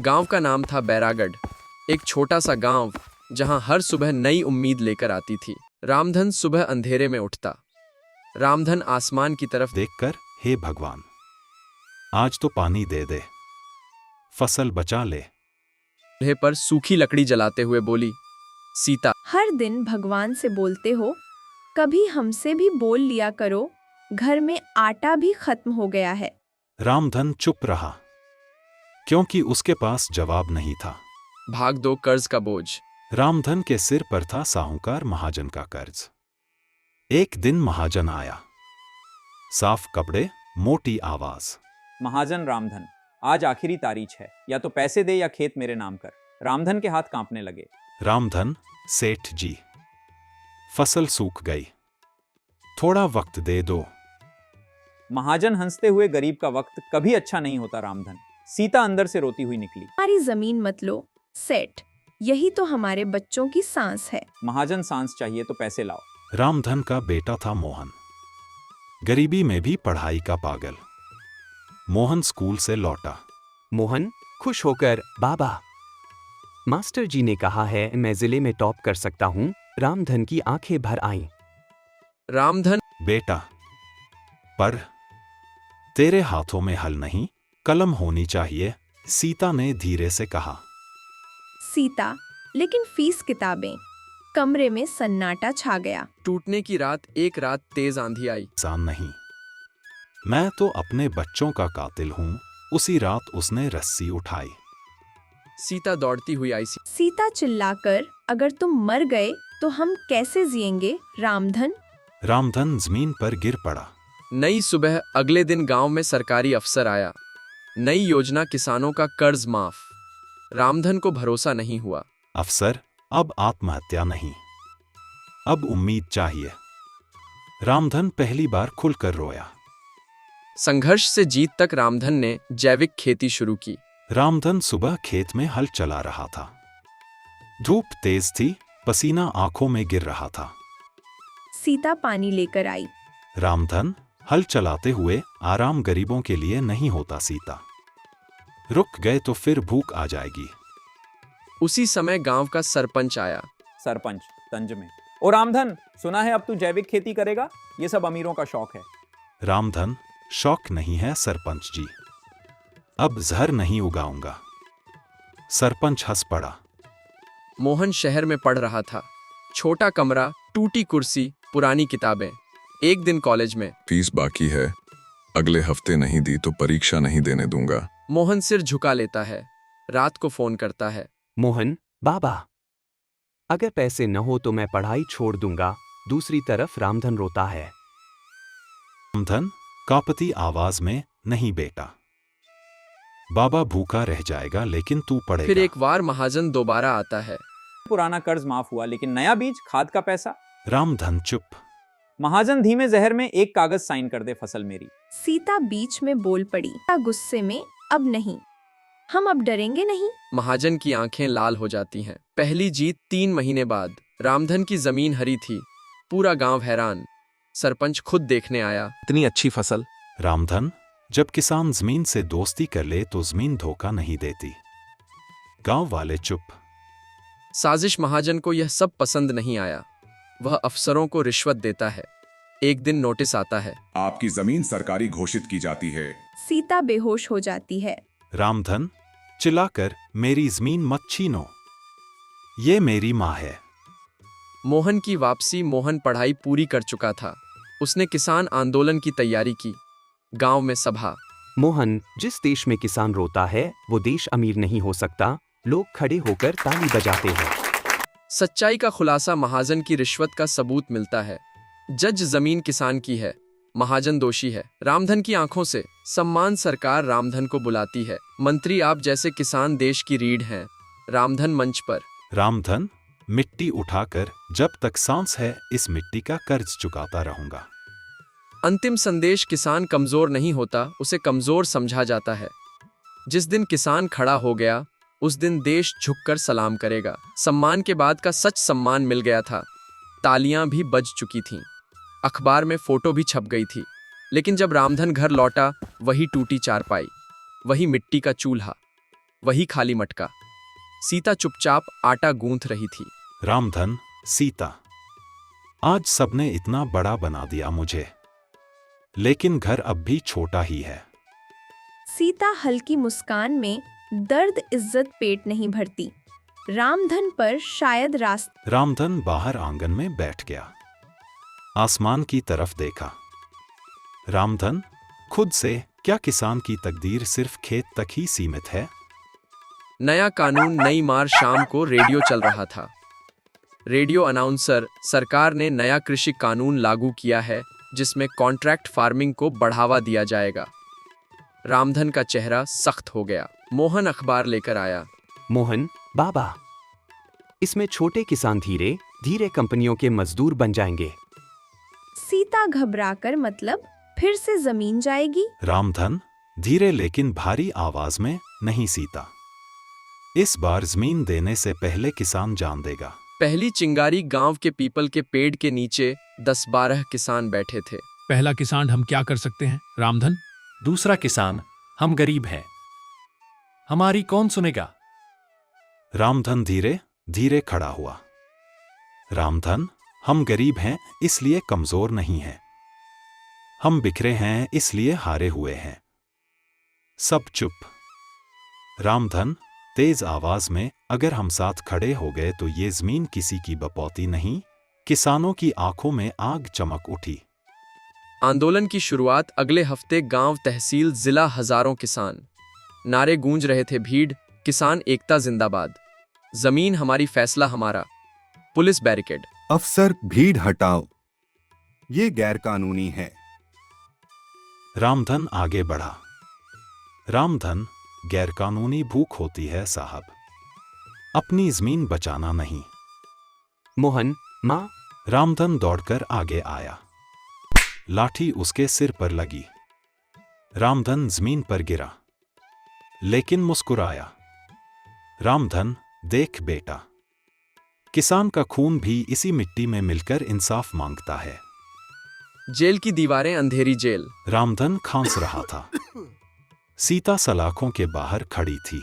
गांव का नाम था बैरागढ़, एक छोटा सा गांव जहां हर सुबह नई उम्मीद लेकर आती थी। रामधन सुबह अंधेरे में उठता। रामधन आसमान की तरफ देखकर, हे भगवान, आज तो पानी दे दे, फसल बचा ले। चूल्हे पर सूखी लकड़ी जलाते हुए बोली, सीता, हर दिन भगवान से बोलते हो, कभी हमसे भी बोल लिया करो, घर में आटा भी खत्म हो गया है। रामधन चुप रहा, क्योंकि उसके पास जवाब नहीं था। भाग दो कर्ज का बोझ। रामधन के सिर पर था साहूकार महाजन का कर्ज। एक दिन महाजन आया, साफ कपड़े, मोटी आवाज। महाजन रामधन, आज आखिरी तारीख है, या तो पैसे दे या खेत मेरे नाम कर। रामधन के हाथ कांपने लगे। रामधन, सेठ जी, फसल सूख गई, थोड़ा वक्त दे दो। महाजन हंसते हुए, गरीब का वक्त कभी अच्छा नहीं होता रामधन। सीता अंदर से रोती हुई निकली। हमारी जमीन मत लो सेठ, यही तो हमारे बच्चों की सांस है। महाजन, सांस चाहिए तो पैसे लाओ। रामधन का बेटा था मोहन, गरीबी में भी पढ़ाई का पागल। मोहन स्कूल से लौटा। मोहन खुश होकर, बाबा, मास्टर जी ने कहा है मैं जिले में टॉप कर सकता हूँ। रामधन की आंखें भर आईं। रामधन, बेटा, पर तेरे हाथों में हल नहीं, कलम होनी चाहिए, सीता ने धीरे से कहा। सीता, लेकिन फीस किताबें। कमरे में सन्नाटा छा गया। टूटने की रात, एक रात तेज आंधी आई। इंसान नहीं, मैं तो अपने बच्चों का कातिल हूं। उसी रात उसने रस्सी उठाई। सीता दौड़ती हुई आई। सीता चिल्लाकर, अगर तुम मर गए तो हम कैसे जिएंगे रामधन? रामधन जमीन पर गिर पड़ा। नई सुबह, अगले दिन गांव में सरकारी अफसर आया। नई योजना, किसानों का कर्ज माफ। रामधन को भरोसा नहीं हुआ। अफसर, अब आत्महत्या नहीं, अब उम्मीद चाहिए। रामधन पहली बार खुलकर रोया। संघर्ष से जीत तक रामधन ने जैविक खेती शुरू की। रामधन सुबह खेत में हल चला रहा था। धूप तेज थी, पसीना आंखों में गिर रहा था। सीता पानी लेकर आई। रामधन, हल चलाते हुए आराम गरीबों के लिए नहीं होता सीता। रुक गए तो फिर भूख आ जाएगी। उसी समय गांव का सरपंच आया। सरपंच तंज में, ओ रामधन, सुना है अब तू जैविक खेती करेगा? ये सब अमीरों का शौक है। रामधन, शौक नहीं है सरपंच जी, अब जहर नहीं उगाऊंगा। सरपंच हंस पड़ा। मोहन शहर में पढ़ रहा था। छोटा कमरा, टूटी कुर्सी, पुरानी किताबें। एक दिन कॉलेज में, फीस बाकी है, अगले हफ्ते नहीं दी तो परीक्षा नहीं देने दूंगा। मोहन सिर झुका लेता है। रात को फोन करता है। मोहन, बाबा, अगर पैसे न हो तो मैं पढ़ाई छोड़ दूंगा। दूसरी तरफ रामधन रोता है। रामधन कांपती आवाज में, नहीं बेटा, बाबा भूखा रह जाएगा लेकिन तू पढ़ेगा। फिर एक बार महाजन दोबारा आता है। पुराना कर्ज माफ हुआ, लेकिन नया बीज, खाद का पैसा। रामधन चुप। महाजन धीमे जहर में, एक कागज साइन कर दे, फसल मेरी। सीता बीच में बोल पड़ी, गुस्से में, अब नहीं, हम अब डरेंगे नहीं। महाजन की आंखें लाल हो जाती हैं। पहली जीत 3 महीने बाद। रामधन की जमीन हरी थी। पूरा गांव हैरान। सरपंच खुद देखने आया। इतनी अच्छी फसल। रामधन, जब किसान जमीन से दोस्ती कर ले तो जमीन धोखा नहीं देती। गांव वाले चुप। साजिश, महाजन को यह सब पसंद नहीं आया। वह अफसरों को रिश्वत देता है। एक दिन नोटिस आता है, आपकी जमीन सरकारी घोषित की जाती है। सीता बेहोश हो जाती है। रामधन चिल्लाकर, मेरी जमीन मत छीनो, ये मेरी माँ है। मोहन की वापसी। मोहन पढ़ाई पूरी कर चुका था। उसने किसान आंदोलन की तैयारी की। गांव में सभा। मोहन, जिस देश में किसान रोता है वो देश अमीर नहीं हो सकता। लोग खड़े होकर ताली बजाते हैं। सच्चाई का खुलासा, महाजन की रिश्वत का सबूत मिलता है। जज जमीन किसान की है, महाजन दोषी है। रामधन की आंखों से सम्मान। सरकार रामधन को बुलाती है। मंत्री, आप जैसे किसान देश की रीढ़ हैं। रामधन मंच पर। रामधन, मिट्टी उठाकर, जब तक सांस है इस मिट्टी का कर्ज चुकाता रहूंगा। अंतिम संदेश, किसान कमजोर नहीं होता, उसे कमजोर समझा जाता है। जिस दिन किसान खड़ा हो गया, उस दिन देश झुककर सलाम करेगा। सम्मान के बाद का सच सम्मान मिल गया था। तालियां भी बज चुकी थीं। अखबार में फोटो भी छप गई थी। लेकिन जब रामधन घर लौटा, वही टूटी चारपाई, वही मिट्टी का चूल्हा, वही खाली मटका। सीता चुपचाप आटा गूंथ रही थी। रामधन, सीता, आज सबने इतना बड़ा बना दिया मुझे, लेकिन घर अब भी छोटा ही है। सीता हल्की मुस्कान में दर्द इज्जत पेट नहीं भरती। रामधन पर शायद रास्ता। रामधन बाहर आंगन में बैठ गया, आसमान की तरफ देखा। रामधन, खुद से क्या किसान की तकदीर सिर्फ खेत तक ही सीमित है? नया कानून नई मार शाम को रेडियो चल रहा था। रेडियो अनाउंसर, सरकार ने नया कृषि कानून लागू किया है जिसमें कॉन्ट्रैक्ट फार्मिंग को बढ़ावा दिया जाएगा। रामधन का चेहरा सख्त हो गया। मोहन अखबार लेकर आया। मोहन, बाबा, इसमें छोटे किसान धीरे धीरे कंपनियों के मजदूर बन जाएंगे। सीता घबराकर, मतलब फिर से जमीन जाएगी? रामधन, धीरे लेकिन भारी आवाज में, नहीं सीता, इस बार जमीन देने से पहले किसान जान देगा। पहली चिंगारी गांव के पीपल के पेड़ के नीचे 10-12 किसान बैठे थे। पहला किसान हम क्या कर सकते हैं रामधन? दूसरा किसान, हम गरीब हैं, हमारी कौन सुनेगा? रामधन धीरे धीरे खड़ा हुआ। रामधन, हम गरीब हैं इसलिए कमजोर नहीं हैं, हम बिखरे हैं इसलिए हारे हुए हैं। सब चुप। रामधन तेज आवाज में, अगर हम साथ खड़े हो गए तो ये जमीन किसी की बपौती नहीं। किसानों की आंखों में आग चमक उठी। आंदोलन की शुरुआत अगले हफ्ते गांव, तहसील, जिला, हजारों किसान। नारे गूंज रहे थे। भीड़, किसान एकता जिंदाबाद, जमीन हमारी, फैसला हमारा। Police barricade. अफसर, भीड़ हटाओ, ये गैर कानूनी है। रामधन आगे बढ़ा। रामधन, गैरकानूनी भूख होती है साहब, अपनी जमीन बचाना नहीं। मोहन, माँ। रामधन दौड़कर आगे आया, लाठी उसके सिर पर लगी। रामधन जमीन पर गिरा, लेकिन मुस्कुराया। रामधन, देख बेटा, किसान का खून भी इसी मिट्टी में मिलकर इंसाफ मांगता है। जेल की दीवारें, अंधेरी जेल। रामधन खांस रहा था। सीता सलाखों के बाहर खड़ी थी।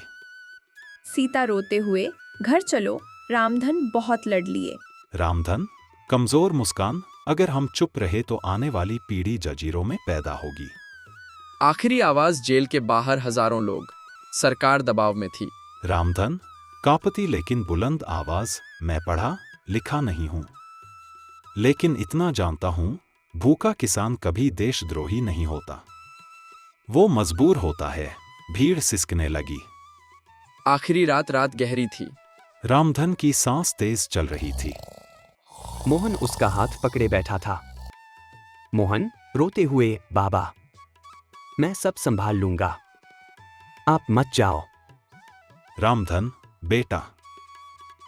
सीता रोते हुए, घर चलो। रामधन बहुत लड़ लिए। रामधन, कमजोर मुस्कान, अगर हम चुप रहे तो आने वाली पीढ़ी जंजीरों में पैदा होगी। आखिरी आवाज, जेल के बाहर हजारों लोग। सरकार दबाव में थी। रामधन, कांपती लेकिन बुलंद आवाज, मैं पढ़ा लिखा नहीं हूं, लेकिन इतना जानता हूं, भूखा किसान कभी देशद्रोही नहीं होता, वो मजबूर होता है। भीड़ सिसकने लगी। आखिरी रात, रात गहरी थी। रामधन की सांस तेज चल रही थी। मोहन उसका हाथ पकड़े बैठा था। मोहन रोते हुए, बाबा, मैं सब संभाल लूंगा, आप मत जाओ। रामधन, बेटा,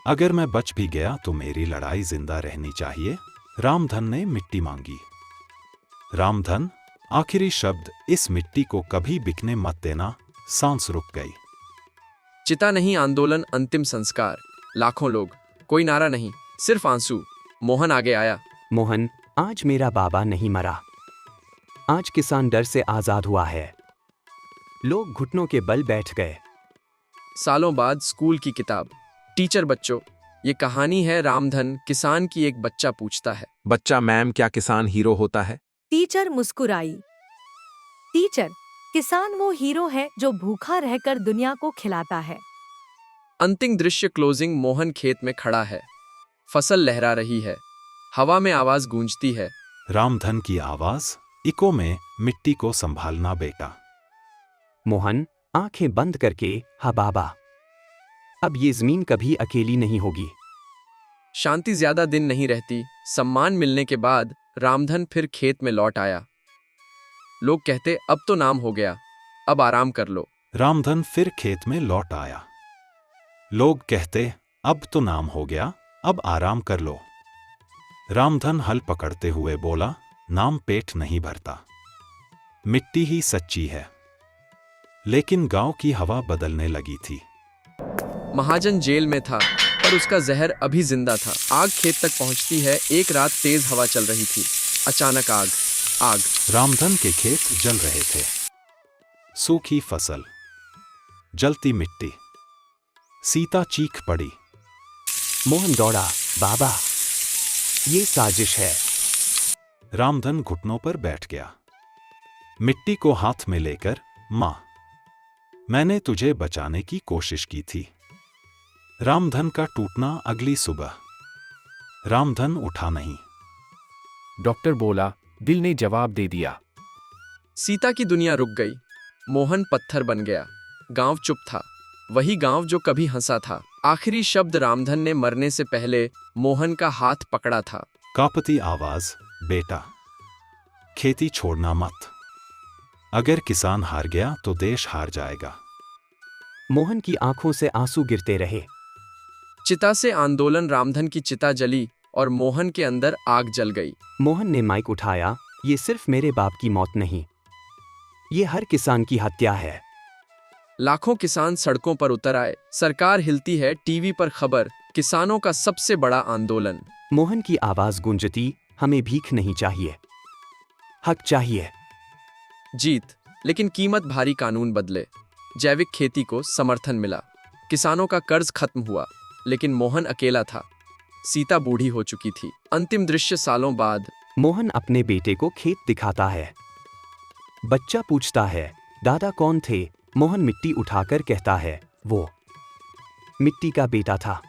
अगर मैं बच भी गया तो मेरी लड़ाई जिंदा रहनी चाहिए। रामधन ने मिट्टी मांगी। रामधन, आखिरी शब्द, इस मिट्टी को कभी बिकने मत देना। सांस रुक गई। चिता नहीं, आंदोलन, अंतिम संस्कार। लाखों लोग, कोई नारा नहीं, सिर्फ आंसू। मोहन आगे आया। मोहन, आज मेरा बाबा नहीं मरा, आज किसान डर से आजाद हुआ है। लोग घुटनों के बल बैठ गए। सालों बाद स्कूल की किताब। टीचर, बच्चों, ये कहानी है रामधन, किसान की। एक बच्चा पूछता है, बच्चा, मैम, क्या किसान हीरो होता है? टीचर मुस्कुराई। टीचर, किसान वो हीरो है जो भूखा रहकर दुनिया को खिलाता है। अंतिम दृश्य, क्लोजिंग। मोहन खेत में खड़ा है, फसल लहरा रही है, हवा में आवाज गूंजती है। रामधन की आवाज, इको में, मिट्टी को संभालना बेटा। मोहन आंखें बंद करके, हाँ बाबा, अब ये जमीन कभी अकेली नहीं होगी। शांति ज्यादा दिन नहीं रहती। सम्मान मिलने के बाद रामधन फिर खेत में लौट आया। लोग कहते, अब तो नाम हो गया, अब आराम कर लो। रामधन फिर खेत में लौट आया। लोग कहते, अब तो नाम हो गया, अब आराम कर लो। रामधन हल पकड़ते हुए बोला, नाम पेट नहीं भरता, मिट्टी ही सच्ची है। लेकिन गांव की हवा बदलने लगी थी। महाजन जेल में था, पर उसका जहर अभी जिंदा था। आग खेत तक पहुंचती है। एक रात तेज हवा चल रही थी। अचानक आग, आग। रामधन के खेत जल रहे थे। सूखी फसल, जलती मिट्टी। सीता चीख पड़ी। मोहन दौड़ा। बाबा, ये साजिश है। रामधन घुटनों पर बैठ गया। मिट्टी को हाथ में लेकर, मां, मैंने तुझे बचाने की कोशिश की थी। रामधन का टूटना अगली सुबह। रामधन उठा नहीं। डॉक्टर बोला, दिल ने जवाब दे दिया। सीता की दुनिया रुक गई। मोहन पत्थर बन गया। गांव चुप था, वही गांव जो कभी हंसा था। आखिरी शब्द रामधन ने मरने से पहले मोहन का हाथ पकड़ा था। कांपती आवाज, बेटा, खेती छोड़ना मत। अगर किसान हार गया तो देश हार जाएगा। मोहन की आंखों से आंसू गिरते रहे। चिता से आंदोलन। रामधन की चिता जली और मोहन के अंदर आग जल गई। मोहन ने माइक उठाया। ये सिर्फ मेरे बाप की मौत नहीं, ये हर किसान की हत्या है। लाखों किसान सड़कों पर उतर आए। सरकार हिलती है, टीवी पर खबर, किसानों का सबसे बड़ा आंदोलन। मोहन की आवाज गूंजती, हमें भीख नहीं चाहिए, हक चाहिए। जीत, लेकिन कीमत भारी। कानून बदले, जैविक खेती को समर्थन मिला, किसानों का कर्ज खत्म हुआ। लेकिन मोहन अकेला था। सीता बूढ़ी हो चुकी थी। अंतिम दृश्य सालों बाद। मोहन अपने बेटे को खेत दिखाता है। बच्चा पूछता है, दादा कौन थे? मोहन मिट्टी उठाकर कहता है, वो मिट्टी का बेटा था।